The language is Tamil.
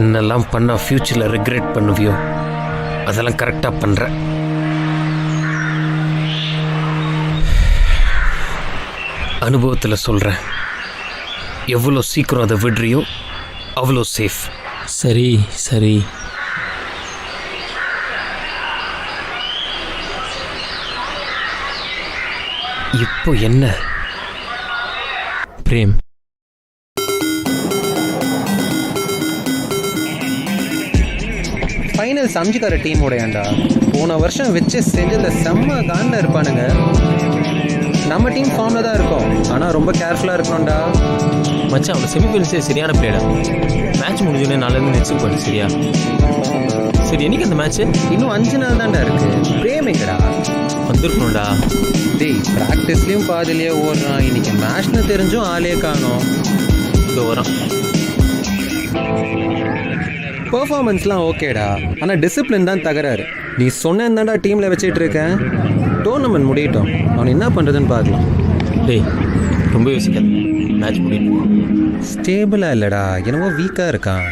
என்னெல்லாம் பண்ணால் ஃப்யூச்சரில் ரிக்ரெட் பண்ணுவியோ அதெல்லாம் கரெக்டாக பண்ணுற. அனுபவத்தில் சொல்கிறேன், எவ்வளோ சீக்கிரம் அதை விடுறியோ அவ்வளோ சேஃப். சரி சரி. இப்போ என்ன பிரேம், ஃபைனல் சம்ஜிக்கார டீமோடையாண்டா போன வருஷம் வச்சு செஞ்சதில் செம்ம காண்டில் இருப்பானுங்க. நம்ம டீம் ஃபார்மில் தான் இருக்கோம், ஆனால் ரொம்ப கேர்ஃபுல்லாக இருக்கணும்டா. மச்சான் அவன் செமிஃபைனல்ஸே சரியான பிளேடா. மேட்ச் முடிஞ்சோடனே நாளிலேருந்து நெக்ஸ்ட் போயிடு. சரியா? சரி, என்னைக்கு அந்த மேட்ச்சு? இன்னும் 5 நாள் தான்டா இருக்கு. பிரேம் எங்கடா? வந்திருக்கணும்டா. டேய், ப்ராக்டிஸ்லேயும் பாதிலேயே ஓடுறான். இன்னைக்கு மேட்ச்னு தெரிஞ்சும் ஆளே காணோம். இதோ வரான். பெர்ஃபார்மன்ஸ்லாம் ஓகேடா, ஆனால் டிசிப்ளின் தான் தகராறு. நீ சொன்னேன்தான்டா டீமில் வச்சுட்டு இருக்கேன். டோர்னமெண்ட் முடியட்டும், அவன் என்ன பண்ணுறதுன்னு பார்க்கலாம். டேய், ரொம்ப யோசிக்காது. மேட்ச் முடியும். ஸ்டேபிளாக இல்லைடா, என்னவோ வீக்காக இருக்கான்.